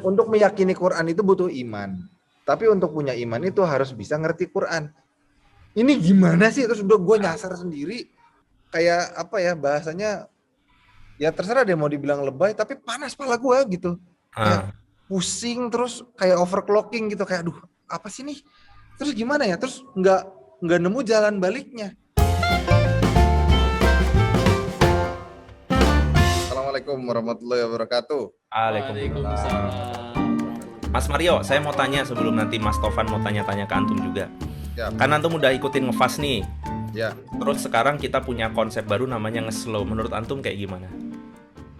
Untuk meyakini Quran itu butuh iman. Tapi untuk punya iman itu harus bisa ngerti Quran. Ini gimana sih? Terus udah gue nyasar sendiri. Kayak apa ya bahasanya? Ya terserah deh mau dibilang lebay, tapi panas pala gue gitu. Kayak Ah, pusing terus kayak overclocking gitu. Kayak aduh apa sih nih? Terus gimana ya? Terus nggak nemu jalan baliknya. Assalamualaikum warahmatullahi wabarakatuh. Waalaikumsalam. Waalaikumsalam. Mas Mario, saya mau tanya sebelum nanti Mas Tovan mau tanya-tanya ke Antum juga. Ya, Kan Antum udah ikutin ngefast nih. ya. Terus sekarang kita punya konsep baru namanya nge-slow. Menurut Antum kayak gimana?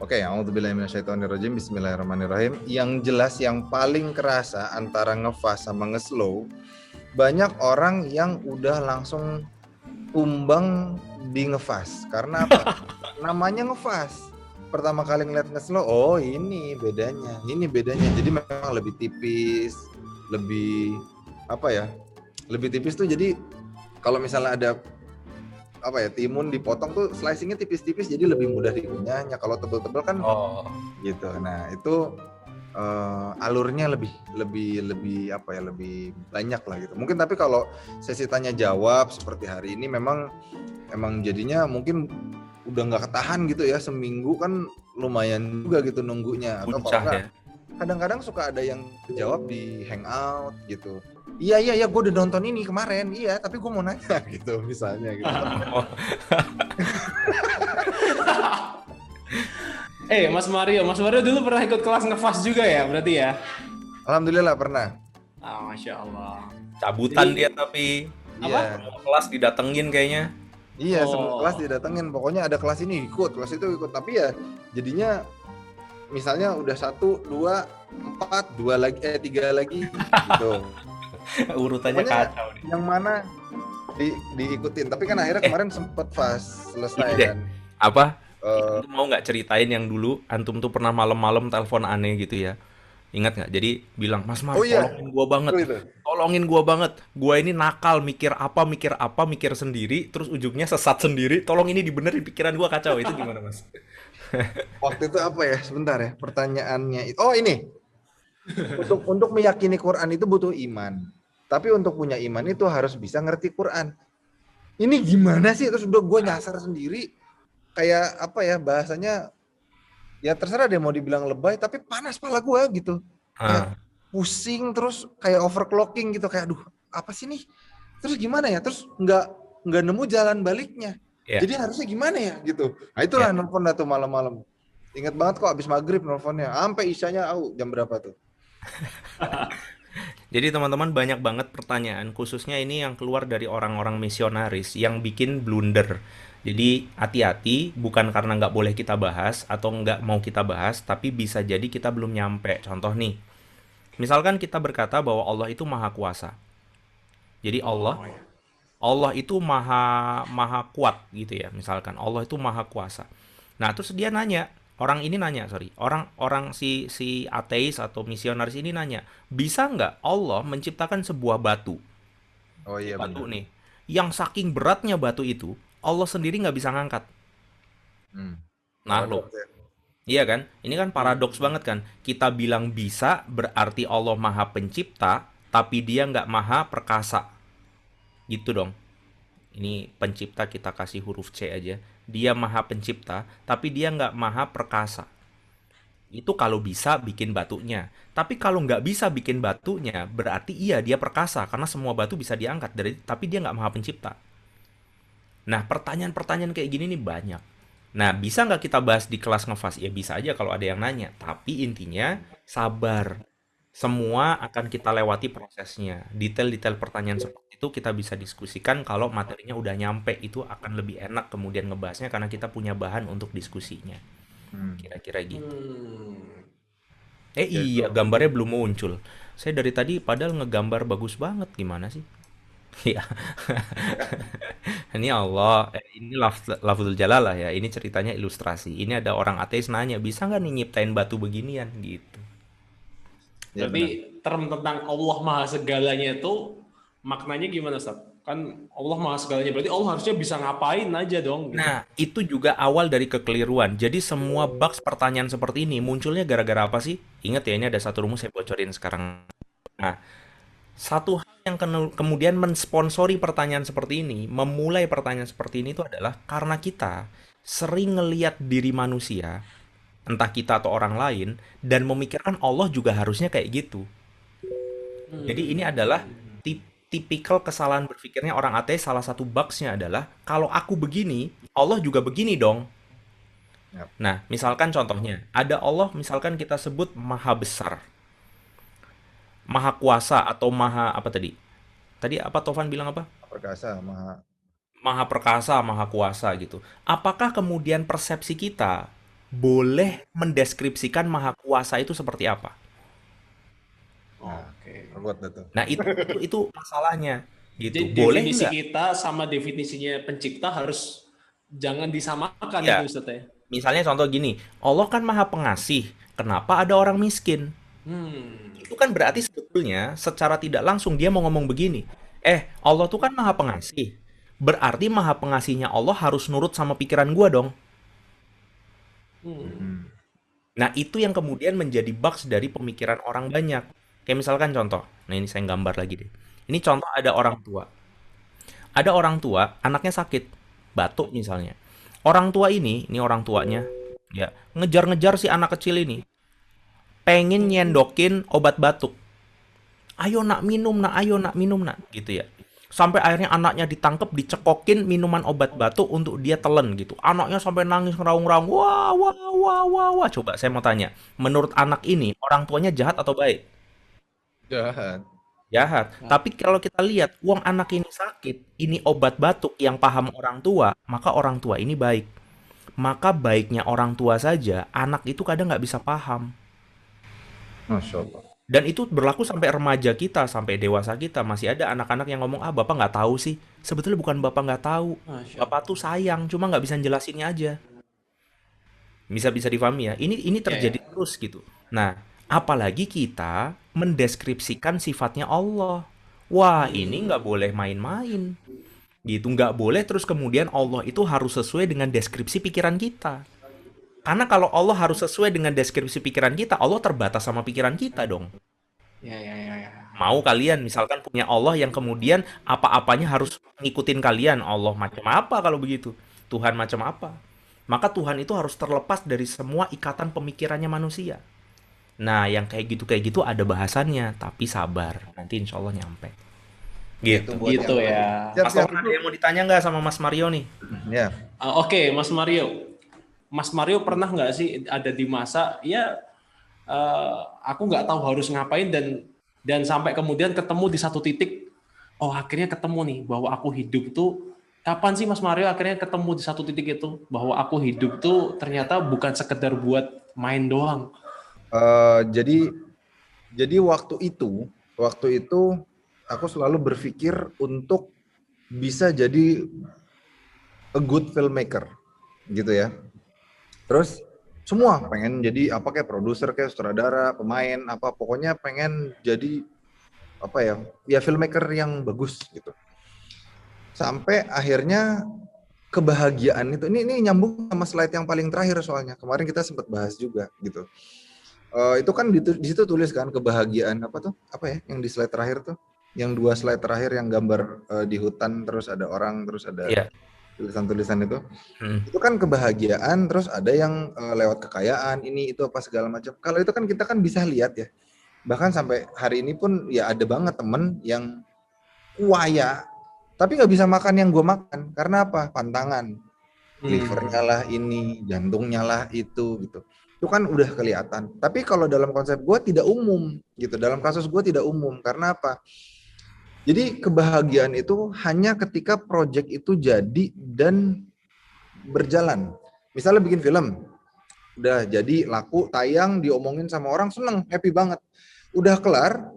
Oke, a'udzubillahi minasyaitonirrajim. Bismillahirrahmanirrahim. Yang jelas yang paling kerasa antara ngefast sama ngeslow, banyak orang yang udah langsung tumbang di ngefast. Karena apa? Namanya ngefast. Pertama kali ngeliat ngeslow, oh ini bedanya. Ini bedanya. Jadi memang lebih tipis, lebih apa ya? Lebih tipis tuh jadi kalau misalnya ada apa ya timun dipotong tuh slicingnya tipis-tipis jadi lebih mudah dikunyahnya. Kalau tebel-tebel kan Oh, gitu. Nah itu alurnya lebih apa ya lebih banyak lah gitu. Mungkin tapi kalau sesi tanya jawab seperti hari ini emang jadinya mungkin udah nggak ketahan gitu ya seminggu kan lumayan juga gitu nunggunya atau kalau puncah nggak ya. kadang-kadang suka ada yang jawab di hangout gitu. Iya gue udah nonton ini kemarin iya tapi gue mau nanya gitu misalnya gitu. Oh, Mas Mario dulu pernah ikut kelas ngefast juga ya, berarti ya? Alhamdulillah pernah. Masya Allah. cabutan dia Jadi, tapi apa? Iya. kelas didatengin kayaknya. Iya, semua kelas Oh, didatengin. Pokoknya ada kelas ini ikut, kelas itu ikut. Tapi ya jadinya misalnya udah 1, 2, 4, 3 lagi gitu. Urutannya Pokoknya kacau nih. yang mana diikutin. Tapi kan akhirnya Eh, kemarin sempet fast selesai ini deh. kan. Apa? Eh, Antum mau nggak ceritain yang dulu Antum tuh pernah malam-malam telepon aneh gitu ya? Ingat nggak? Jadi bilang, Mas Mar, oh iya, tolongin gua banget. itu. Tolongin gua banget. Gua ini nakal, mikir apa, mikir sendiri, terus ujungnya sesat sendiri. Tolong ini dibenerin pikiran gua kacau. Itu gimana, Mas? Waktu itu apa ya? Sebentar ya. Pertanyaannya. Oh ini. Untuk meyakini Quran itu butuh iman. Tapi untuk punya iman itu harus bisa ngerti Quran. Ini gimana sih? Terus udah gue nyasar sendiri. Kayak apa ya bahasanya ya terserah deh mau dibilang lebay tapi panas pala gue gitu kayak Ah, pusing terus kayak overclocking gitu kayak aduh apa sih nih terus gimana ya terus nggak nemu jalan baliknya ya, jadi harusnya gimana ya gitu nah ya. itulah nelfon dah tuh malam-malam ingat banget kok abis maghrib nelfonnya sampai isyanya jam berapa tuh. Jadi teman-teman banyak banget pertanyaan, khususnya ini yang keluar dari orang-orang misionaris yang bikin blunder. Jadi hati-hati, bukan karena nggak boleh kita bahas atau nggak mau kita bahas, tapi bisa jadi kita belum nyampe. Contoh nih, misalkan kita berkata bahwa Allah itu maha kuasa. Jadi Allah, oh ya. Allah itu maha maha kuat gitu ya. Misalkan Allah itu maha kuasa. Nah, terus dia nanya, orang ini nanya, sorry, orang si ateis atau misionaris ini nanya, bisa nggak Allah menciptakan sebuah batu, Oh iya batu benar. nih, yang saking beratnya batu itu, Allah sendiri nggak bisa ngangkat. Hmm. Nah, loh, Paradoks ya. iya kan? Ini kan paradoks Hmm. banget kan? Kita bilang bisa, berarti Allah maha pencipta, tapi dia nggak maha perkasa. Gitu dong. Ini pencipta kita kasih huruf C aja. Dia maha pencipta, tapi dia nggak maha perkasa. Itu kalau bisa bikin batunya. Tapi kalau nggak bisa bikin batunya, berarti iya dia perkasa. Karena semua batu bisa diangkat, tapi dia nggak maha pencipta. Nah, pertanyaan-pertanyaan kayak gini nih banyak. Nah, bisa nggak kita bahas di kelas ngefas? Ya bisa aja kalau ada yang nanya. Tapi intinya, sabar. Semua akan kita lewati prosesnya. Detail-detail pertanyaan seperti itu kita bisa diskusikan kalau materinya udah nyampe. Itu akan lebih enak kemudian ngebahasnya karena kita punya bahan untuk diskusinya. Hmm. Kira-kira gitu. Hmm. Oke. Iya, gambarnya belum muncul. Saya dari tadi padahal ngegambar bagus banget. Gimana sih? Iya, ini Allah. Ini lafzul jalalah ya. Ini ceritanya ilustrasi. Ini ada orang ateis nanya, bisa nggak nih nyiptain batu beginian gitu. Ya Berarti benar. term tentang Allah Maha Segalanya itu maknanya gimana, Ustaz? Kan Allah maha segalanya. Berarti Allah harusnya bisa ngapain aja dong. Gitu. Nah, itu juga awal dari kekeliruan. Jadi semua bugs pertanyaan seperti ini munculnya gara-gara apa sih? Ingat ya, ini ada satu rumus saya bocorin sekarang. Nah, satu hal yang kemudian mensponsori pertanyaan seperti ini, memulai pertanyaan seperti ini itu adalah karena kita sering ngeliat diri manusia, entah kita atau orang lain, dan memikirkan Allah juga harusnya kayak gitu. Jadi ini adalah tipikal kesalahan berpikirnya orang ateis. Salah satu bugsnya adalah kalau aku begini, Allah juga begini dong. Yap. Nah, misalkan contohnya, ada Allah misalkan kita sebut maha besar, maha kuasa atau maha apa tadi? Tadi apa Tovan bilang apa? Perkasa, maha. Maha perkasa, maha kuasa gitu. Apakah kemudian persepsi kita boleh mendeskripsikan maha kuasa itu seperti apa? Nah, Oke. ruwet itu. Nah, itu masalahnya gitu. Jadi Boleh definisi nggak? kita sama definisinya pencipta harus jangan disamakan Ya, itu Ustaz ya. misalnya contoh gini, Allah kan maha pengasih. Kenapa ada orang miskin? Itu kan berarti sebetulnya secara tidak langsung dia mau ngomong begini. Allah tuh kan maha pengasih. Berarti maha pengasihnya Allah harus nurut sama pikiran gua dong. Hmm. Nah, itu yang kemudian menjadi bugs dari pemikiran orang banyak. Kayak misalkan contoh. Nah, ini saya gambar lagi deh. Ini contoh ada orang tua. Ada orang tua, anaknya sakit. Batuk misalnya. Orang tua ini orang tuanya, ya, ngejar-ngejar si anak kecil ini. Pengen nyendokin obat batuk. Ayo nak minum nak, ayo nak minum nak, gitu ya. Sampai akhirnya anaknya ditangkep, dicekokin minuman obat batuk untuk dia telan gitu. Anaknya sampai nangis ngeraung-raung. Wah, wah, wah, wah, wah. Coba saya mau tanya, menurut anak ini orang tuanya jahat atau baik? Jahat. Jahat. Tapi kalau kita lihat, uang anak ini sakit, ini obat batuk yang paham orang tua, maka orang tua ini baik. Maka baiknya orang tua saja, anak itu kadang nggak bisa paham. Masya Allah. Dan itu berlaku sampai remaja kita, sampai dewasa kita. Masih ada anak-anak yang ngomong, ah bapak nggak tahu sih. Sebetulnya bukan bapak nggak tahu. Masya Bapak tuh sayang, cuma nggak bisa jelasinnya aja. Bisa difahami ya. Ini Ya, terjadi ya. terus gitu. Nah, apalagi kita mendeskripsikan sifatnya Allah. Wah, ini nggak boleh main-main. Gitu, nggak boleh terus kemudian Allah itu harus sesuai dengan deskripsi pikiran kita. Karena kalau Allah harus sesuai dengan deskripsi pikiran kita, Allah terbatas sama pikiran kita dong. Ya, ya, ya, ya. Mau kalian misalkan punya Allah yang kemudian apa-apanya harus ngikutin kalian. Allah macam apa kalau begitu? Tuhan macam apa? Maka Tuhan itu harus terlepas dari semua ikatan pemikirannya manusia. Nah, yang kayak gitu ada bahasannya, tapi sabar. Nanti insya Allah nyampe. Itu Gitu. buat Gitu yang ya. siap, Mas siap. Tovan ada yang mau ditanya nggak sama Mas Mario nih? Ya. Oke, Mas Mario. Mas Mario pernah nggak sih ada di masa ya aku nggak tahu harus ngapain dan sampai kemudian ketemu di satu titik, oh akhirnya ketemu nih bahwa aku hidup tuh kapan sih Mas Mario akhirnya ketemu di satu titik itu bahwa aku hidup tuh ternyata bukan sekedar buat main doang. Jadi waktu itu aku selalu berpikir untuk bisa jadi a good filmmaker, gitu ya. Terus semua pengen jadi apa, kayak produser, kayak sutradara, pemain, apa pokoknya pengen jadi apa ya filmmaker yang bagus gitu. Sampai akhirnya kebahagiaan itu, ini nyambung sama slide yang paling terakhir, soalnya kemarin kita sempat bahas juga gitu. Itu kan di situ tulis kan kebahagiaan apa ya yang di slide terakhir tuh, yang 2 slide terakhir yang gambar di hutan terus ada orang terus ada Iya. tulisan-tulisan itu kan kebahagiaan, terus ada yang lewat kekayaan ini itu apa segala macam. Kalau itu kan kita kan bisa lihat ya, bahkan sampai hari ini pun ya ada banget temen yang kaya tapi nggak bisa makan yang gue makan. Karena apa? Pantangan, livernya lah ini, jantungnya lah itu gitu. Itu kan udah kelihatan. Tapi kalau dalam konsep gue tidak umum gitu, dalam kasus gue tidak umum. Karena apa? Jadi kebahagiaan itu hanya ketika project itu jadi dan berjalan. Misalnya bikin film, udah jadi, laku, tayang, diomongin sama orang, seneng, happy banget. Udah kelar,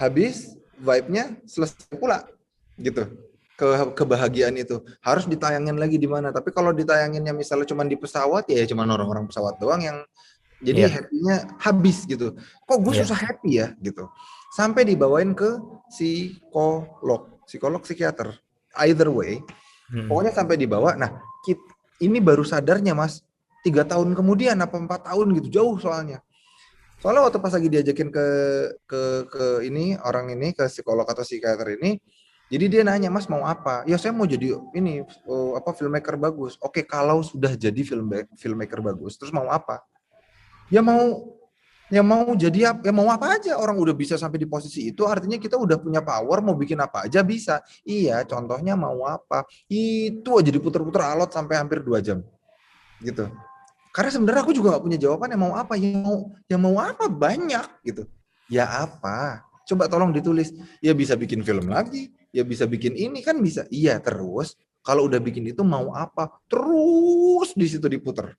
habis, vibe-nya selesai pula, gitu. Kebahagiaan itu harus ditayangin lagi di mana. Tapi kalau ditayanginnya misalnya cuma di pesawat, ya cuma orang-orang pesawat doang yang jadi happy-nya habis gitu. Kok gue susah happy ya gitu. Sampai dibawain ke psikolog, psikiater. either way, pokoknya sampai dibawa. Nah, ini baru sadarnya Mas 3 tahun kemudian apa 4 tahun gitu, jauh soalnya. Soalnya waktu pas lagi diajakin ke ini orang ini, ke psikolog atau psikiater ini, jadi dia nanya, Mas mau apa? Ya saya mau jadi ini filmmaker bagus. Oke, kalau sudah jadi filmmaker bagus, terus mau apa? Ya mau jadi apa? Ya mau apa aja. Orang udah bisa sampai di posisi itu, artinya kita udah punya power, mau bikin apa aja bisa. Iya, contohnya mau apa? Itu aja diputer-puter alot sampai hampir 2 jam. Gitu. Karena sebenarnya aku juga gak punya jawaban yang mau apa. Yang mau apa banyak gitu. Ya apa? Coba tolong ditulis. Ya bisa bikin film lagi. Ya bisa bikin ini kan bisa. Iya, terus kalau udah bikin itu mau apa? Terus di situ diputer.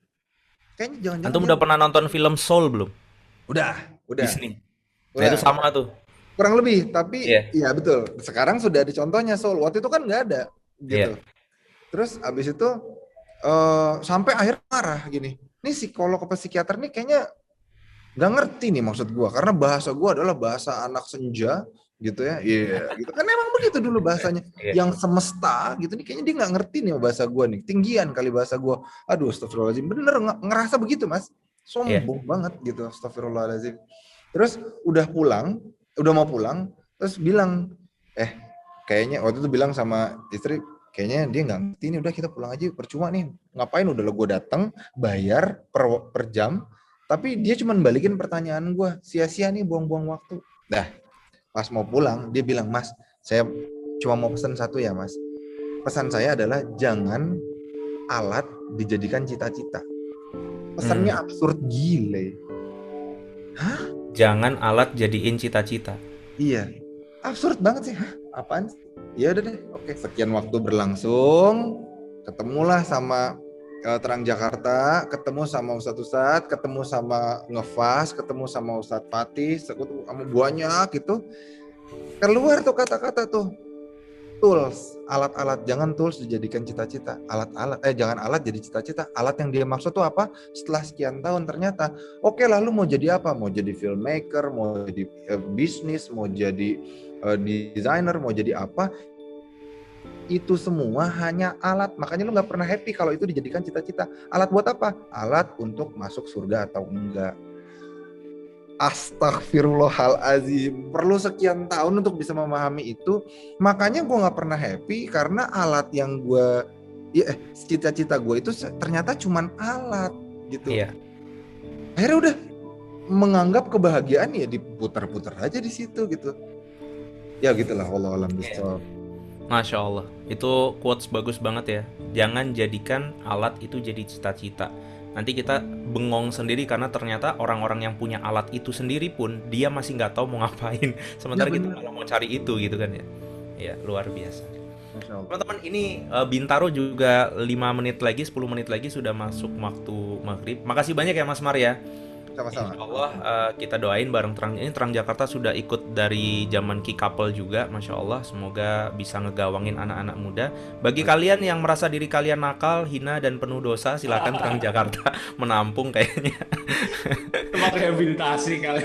Kayaknya jangan-jangan Antum udah pernah nonton film Soul belum? Udah. Disney. Nah Udah. itu sama tuh. Kurang lebih, tapi Iya. iya betul. Sekarang sudah ada contohnya Soul. Waktu itu kan nggak ada gitu. Iya. Terus abis itu sampai akhir marah gini. Ini psikolog apa psikiater nih kayaknya nggak ngerti nih maksud gua, karena bahasa gua adalah bahasa anak senja gitu ya. Iya, gitu. Kan emang begitu dulu bahasanya. Iya. Yang semesta gitu nih kayaknya dia nggak ngerti nih bahasa gua nih. Tinggian kali bahasa gua. Aduh, astagfirullahaladzim. Bener ngerasa begitu, Mas. Sombong banget gitu, astagfirullahaladzim. Terus udah mau pulang, terus bilang, kayaknya waktu itu bilang sama istri, kayaknya dia nggak ngerti nih, udah kita pulang aja, percuma nih, ngapain udah lo gue datang, bayar per jam, tapi dia cuma balikin pertanyaan gue, sia-sia nih buang-buang waktu. Dah, pas mau pulang, dia bilang, Mas, saya cuma mau pesan satu ya Mas, pesan saya adalah jangan alat dijadikan cita-cita. Pesannya absurd gile. Hah? Jangan alat jadiin cita-cita. Iya, absurd banget sih. Hah? Apaan sih? Ya udah deh. Oke, sekian waktu berlangsung, ketemulah sama Terang Jakarta, ketemu sama Ustadz, ketemu sama Ngefas, ketemu sama Ustadz Fatih, sama banyak gitu. Keluar tuh kata-kata tuh. Tools, alat-alat, jangan tools dijadikan cita-cita. Jangan alat jadi cita-cita. Alat yang dia maksud tuh apa? Setelah sekian tahun ternyata, oke lah lu mau jadi apa? Mau jadi filmmaker, mau jadi bisnis, mau jadi desainer, mau jadi apa? Itu semua hanya alat. Makanya lu nggak pernah happy kalau itu dijadikan cita-cita. Alat buat apa? Alat untuk masuk surga atau enggak. Astagfirullahalazim, perlu sekian tahun untuk bisa memahami itu. Makanya gue nggak pernah happy karena alat yang cita-cita gue itu ternyata cuman alat gitu. Iya. Akhirnya udah menganggap kebahagiaan ya diputar-putar aja di situ gitu. Ya gitulah, wallahu a'lam bishawab. Masya Allah, itu quotes bagus banget ya. Jangan jadikan alat itu jadi cita-cita. Nanti kita bengong sendiri karena ternyata orang-orang yang punya alat itu sendiri pun dia masih nggak tahu mau ngapain. Sementara kita malah mau cari itu gitu kan ya. Ya luar biasa. Teman-teman, ini Bintaro juga 5 menit lagi, 10 menit lagi sudah masuk waktu maghrib. Makasih banyak ya Mas Mar ya. Sama-sama. Insya Allah kita doain bareng Terang Jakarta sudah ikut dari zaman Ki Couple juga, Masya Allah. Semoga bisa ngegawangin anak-anak muda. Bagi kalian yang merasa diri kalian nakal, hina, dan penuh dosa, silakan Terang Jakarta menampung kayaknya. Tempat rehabilitasi kali.